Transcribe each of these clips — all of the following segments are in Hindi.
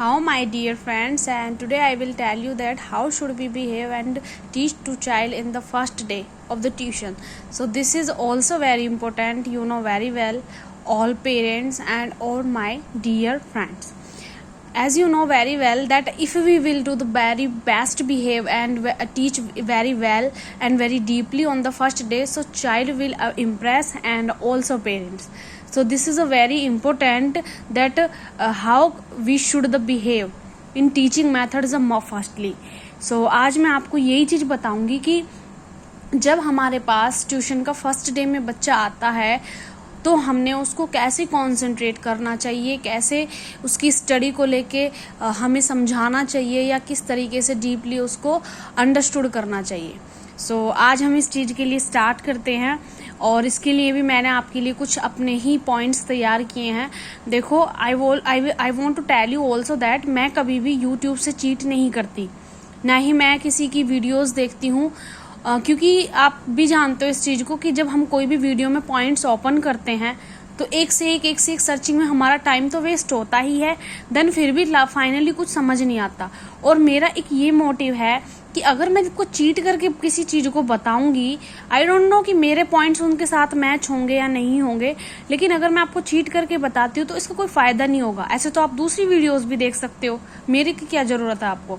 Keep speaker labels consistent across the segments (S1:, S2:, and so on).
S1: How my dear friends, and today I will tell you that how should we behave and teach to child in the first day of the tuition. So this is also very important, you know very well, all parents and all my dear friends. As you know very well that if we will do the very best behave and teach very well and very deeply on the first day, so child will impress and also parents. So this is a very important that how we should the behave in teaching methods firstly. So आज मैं आपको यही चीज़ बताऊंगी कि जब हमारे पास ट्यूशन का फर्स्ट डे में बच्चा आता है तो हमने उसको कैसे कंसंट्रेट करना चाहिए, कैसे उसकी स्टडी को लेके हमें समझाना चाहिए या किस तरीके से डीपली उसको अंडरस्टूड करना चाहिए. सो आज हम इस चीज़ के लिए स्टार्ट करते हैं और इसके लिए भी मैंने आपके लिए कुछ अपने ही पॉइंट्स तैयार किए हैं. देखो I want to tell you also that मैं कभी भी यूट्यूब से चीट नहीं करती, ना ही मैं किसी की वीडियोज़ देखती हूँ, क्योंकि आप भी जानते हो इस चीज़ को कि जब हम कोई भी वीडियो में पॉइंट्स ओपन करते हैं तो एक से एक सर्चिंग में हमारा टाइम तो वेस्ट होता ही है, देन फिर भी फाइनली कुछ समझ नहीं आता. और मेरा एक ये मोटिव है कि अगर मैं को चीट करके किसी चीज़ को बताऊंगी, आई डोंट नो कि मेरे पॉइंट्स उनके साथ मैच होंगे या नहीं होंगे, लेकिन अगर मैं आपको चीट करके बताती हूँ तो इसका कोई फ़ायदा नहीं होगा. ऐसे तो आप दूसरी वीडियोज़ भी देख सकते हो, मेरे की क्या ज़रूरत है आपको.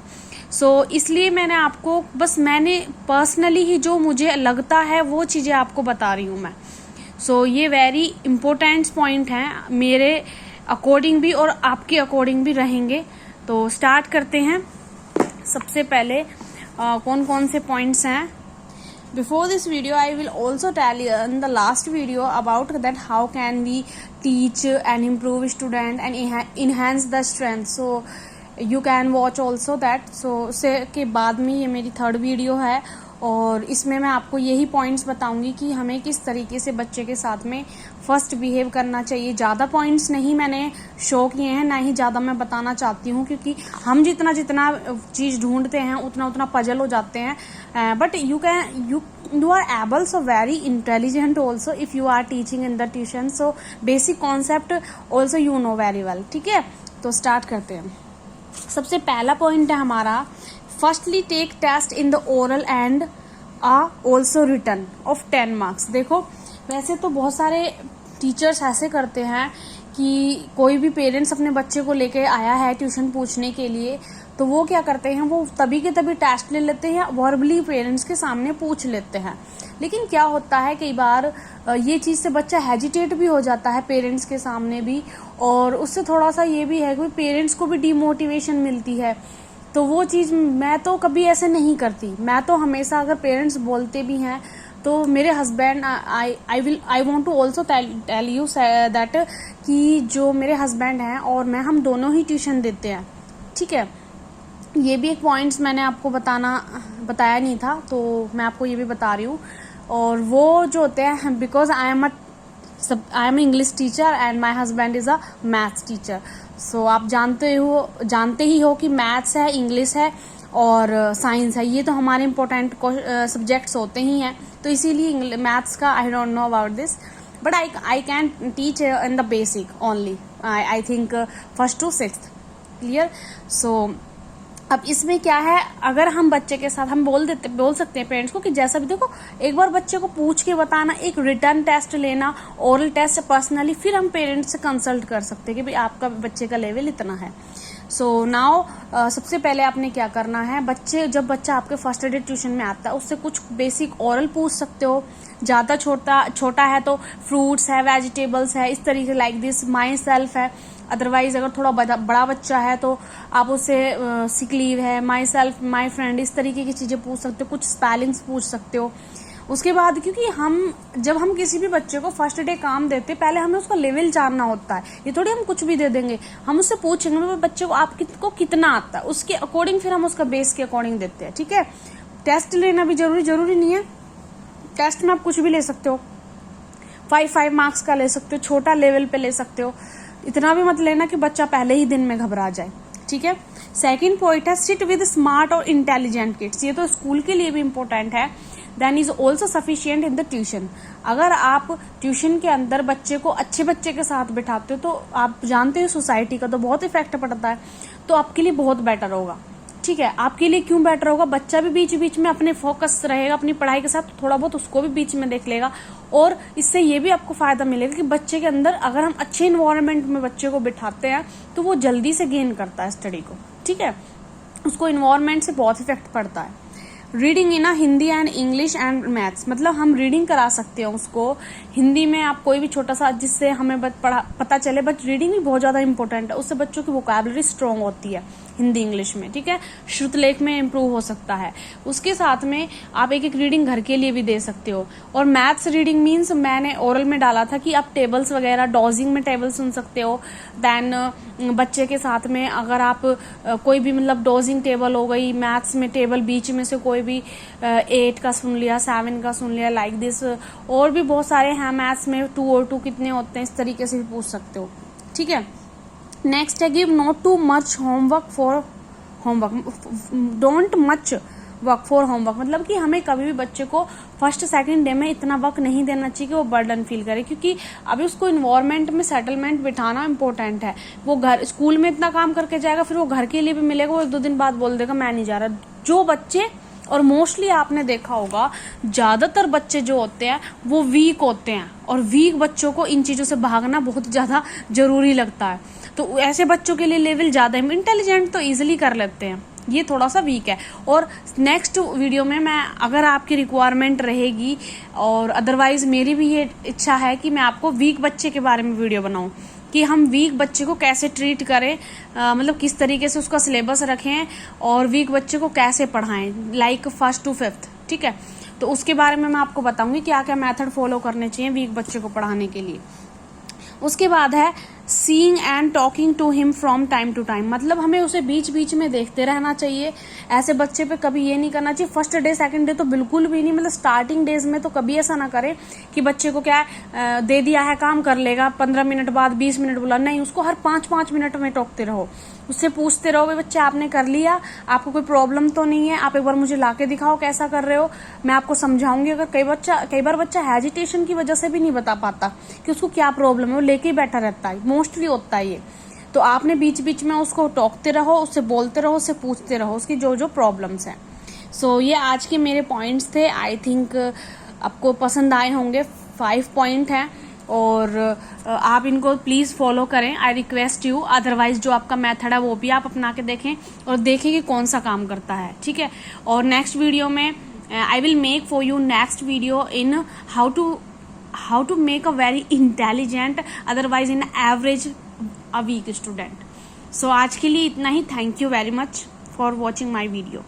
S1: सो इसलिए मैंने पर्सनली ही जो मुझे लगता है वो चीज़ें आपको बता रही हूँ मैं. सो ये वेरी इंपॉर्टेंट पॉइंट हैं, मेरे अकॉर्डिंग भी और आपके अकॉर्डिंग भी रहेंगे. तो स्टार्ट करते हैं. सबसे पहले कौन कौन से पॉइंट्स हैं. Before this video, I will also tell you in the last video about that how can we teach and improve student and enhance the strength. So you can watch also that. So से के बाद में ये मेरी थर्ड वीडियो है और इसमें मैं आपको यही पॉइंट्स बताऊंगी कि हमें किस तरीके से बच्चे के साथ में फर्स्ट बिहेव करना चाहिए. ज़्यादा पॉइंट्स नहीं मैंने शो किए हैं, ना ही ज़्यादा मैं बताना चाहती हूँ, क्योंकि हम जितना चीज़ ढूंढते हैं उतना पजल हो जाते हैं. But you are able, so very intelligent also if you are teaching in the tuition. So basic concept also you know very well. ठीक है, तो स्टार्ट करते हैं. सबसे पहला पॉइंट है हमारा, firstly take test in the oral and also written of 10 marks. देखो वैसे तो बहुत सारे टीचर्स ऐसे करते हैं कि कोई भी पेरेंट्स अपने बच्चे को लेके आया है ट्यूशन पूछने के लिए, तो वो क्या करते हैं, वो तभी के तभी टेस्ट ले लेते हैं या वर्बली पेरेंट्स के सामने पूछ लेते हैं. लेकिन क्या होता है कई बार ये चीज़ से बच्चा हेजिटेट भी हो जाता है पेरेंट्स के सामने भी, और उससे थोड़ा सा ये भी है कि पेरेंट्स को भी डीमोटिवेशन मिलती है. तो वो चीज़ मैं तो कभी ऐसे नहीं करती. मैं तो हमेशा अगर पेरेंट्स बोलते भी हैं तो मेरे husband I want to also tell you that कि जो मेरे हस्बैंड हैं और मैं, हम दोनों ही ट्यूशन देते हैं. ठीक है, ये भी एक पॉइंट्स मैंने आपको बताया नहीं था, तो मैं आपको ये भी बता रही हूँ. और वो जो होते हैं, because I am English teacher and my husband is a maths teacher. So आप जानते ही हो कि मैथ्स है, इंग्लिश है और साइंस है, ये तो हमारे इम्पोर्टेंट सब्जेक्ट्स होते ही हैं. तो इसीलिए मैथ्स का I don't know about this, but I can teach in the basic only. I think 1st to 6th clear. So अब इसमें क्या है, अगर हम बच्चे के साथ हम बोल सकते हैं पेरेंट्स को कि जैसा भी, देखो एक बार बच्चे को पूछ के बताना, एक रिटर्न टेस्ट लेना, ओरल टेस्ट पर्सनली, फिर हम पेरेंट्स से कंसल्ट कर सकते हैं कि भाई आपका बच्चे का लेवल इतना है. सो नाउ सबसे पहले आपने क्या करना है, जब बच्चा आपके फर्स्ट डे ट्यूशन में आता है उससे कुछ बेसिक ओरल पूछ सकते हो. ज़्यादा छोटा है तो फ्रूट्स है, वेजिटेबल्स है, इस तरीके लाइक दिस, माई सेल्फ है. अदरवाइज अगर थोड़ा बड़ा बच्चा है तो आप उससे सिक लीव है, माई सेल्फ, माई फ्रेंड, इस तरीके की चीज़ें पूछ सकते हो. कुछ स्पेलिंग्स पूछ सकते हो. उसके बाद क्योंकि जब हम किसी भी बच्चे को फर्स्ट डे काम देते, पहले हमें उसका लेवल जानना होता है. ये थोड़ी हम कुछ भी दे देंगे, हम उससे पूछेंगे बच्चे को आपको कितना आता है, उसके अकॉर्डिंग फिर हम उसका बेस के अकॉर्डिंग देते हैं. ठीक है, टेस्ट लेना भी जरूरी नहीं है. टेस्ट में आप कुछ भी ले सकते हो, 5 मार्क्स का ले सकते हो, छोटा लेवल पे ले सकते हो. इतना भी मत लेना कि बच्चा पहले ही दिन में घबरा जाए. ठीक है. सेकंड पॉइंट है, सिट विद स्मार्ट और इंटेलिजेंट किड्स. ये तो स्कूल के लिए भी इम्पोर्टेंट है. Then is also sufficient in the tuition. अगर आप ट्यूशन के अंदर बच्चे को अच्छे बच्चे के साथ बिठाते हो तो आप जानते हो सोसाइटी का तो बहुत इफेक्ट पड़ता है, तो आपके लिए बहुत बेटर होगा। ठीक है, आपके लिए क्यों बेटर होगा, बच्चा भी बीच बीच में अपने फोकस रहेगा अपनी पढ़ाई के साथ, थोड़ा बहुत उसको भी बीच में देख लेगा। और इससे ये भी आपको फायदा मिलेगा कि बच्चे के अंदर अगर हम अच्छे इन्वायरमेंट में बच्चे को बिठाते हैं तो वो जल्दी से गेन करता है स्टडी को। ठीक है, उसको इन्वायरमेंट से बहुत इफेक्ट पड़ता है। Reading in Hindi and English and maths, मतलब हम रीडिंग करा सकते हैं उसको हिंदी में, आप कोई भी छोटा सा जिससे हमें पता चले, बट रीडिंग भी बहुत ज्यादा इंपॉर्टेंट है, उससे बच्चों की वोकैबुलरी स्ट्रांग होती है हिंदी इंग्लिश में। ठीक है, श्रुतलेख में इम्प्रूव हो सकता है। उसके साथ में आप एक एक रीडिंग घर के लिए भी दे सकते हो। और मैथ्स रीडिंग मीन्स मैंने ओरल में डाला था कि आप टेबल्स वगैरह डॉजिंग में टेबल सुन सकते हो। देन बच्चे के साथ में अगर आप कोई भी मतलब डॉजिंग टेबल हो गई, मैथ्स में टेबल बीच में से कोई भी 8 का सुन लिया, 7 का सुन लिया, लाइक दिस। और भी बहुत सारे हैं मैथ्स में 2 और 2 कितने होते हैं, इस तरीके से भी पूछ सकते हो। ठीक है, नेक्स्ट है give not too much homework for homework, don't much work for homework, मतलब कि हमें कभी भी बच्चे को फर्स्ट सेकंड डे में इतना वर्क नहीं देना चाहिए कि वो बर्डन फील करे, क्योंकि अभी उसको इन्वायरमेंट में सेटलमेंट बिठाना इंपॉर्टेंट है। वो घर स्कूल में इतना काम करके जाएगा, फिर वो घर के लिए भी मिलेगा, वो 1-2 दिन बाद बोल देगा मैं नहीं जा रहा। जो बच्चे, और मोस्टली आपने देखा होगा ज्यादातर बच्चे जो होते हैं वो वीक होते हैं, और वीक बच्चों को इन चीजों से भागना बहुत ज्यादा जरूरी लगता है। तो ऐसे बच्चों के लिए लेवल ज्यादा है, इंटेलिजेंट तो इजिली कर लेते हैं, ये थोड़ा सा वीक है। और नेक्स्ट वीडियो में मैं, अगर आपकी रिक्वायरमेंट रहेगी और अदरवाइज मेरी भी ये इच्छा है कि मैं आपको वीक बच्चे के बारे में वीडियो बनाऊं, कि हम वीक बच्चे को कैसे ट्रीट करें, मतलब किस तरीके से उसका सिलेबस रखें और वीक बच्चे को कैसे पढ़ाएं, लाइक 1st to 5th। ठीक है, तो उसके बारे में मैं आपको बताऊंगी क्या क्या मेथड फॉलो करने चाहिए वीक बच्चे को पढ़ाने के लिए। उसके बाद है seeing and talking to him from time to time, मतलब हमें उसे बीच बीच में देखते रहना चाहिए। ऐसे बच्चे पे कभी ये नहीं करना चाहिए फर्स्ट डे सेकंड डे तो बिल्कुल भी नहीं, मतलब स्टार्टिंग डेज में तो कभी ऐसा ना करें कि बच्चे को क्या दे दिया है काम कर लेगा, 15 मिनट बाद 20 मिनट बोला, नहीं, उसको हर 5-5 मिनट में टोकते रहो, उससे पूछते रहो बच्चे आपने कर लिया, आपको कोई प्रॉब्लम तो नहीं है, आप एक बार मुझे लाके दिखाओ कैसा कर रहे हो, मैं आपको समझाऊंगी। अगर कई बार बच्चा हेजिटेशन की वजह से भी नहीं बता पाता कि उसको क्या प्रॉब्लम है, वो लेके ही बैठा रहता है, मोस्टली होता है ये। तो आपने बीच बीच में उसको टोकते रहो, उससे बोलते रहो, उससे पूछते रहो उसकी जो जो प्रॉब्लम्स हैं। सो ये आज के मेरे पॉइंट्स थे, आई थिंक आपको पसंद आए होंगे। 5 पॉइंट हैं और आप इनको प्लीज फॉलो करें, आई रिक्वेस्ट यू। अदरवाइज जो आपका मेथड है वो भी आप अपना के देखें और देखें कि कौन सा काम करता है। ठीक है, और नेक्स्ट वीडियो में I will make for you next video in how to make a very intelligent, otherwise in average a weak student. So आज के लिए इतना ही। Thank you very much for watching my video.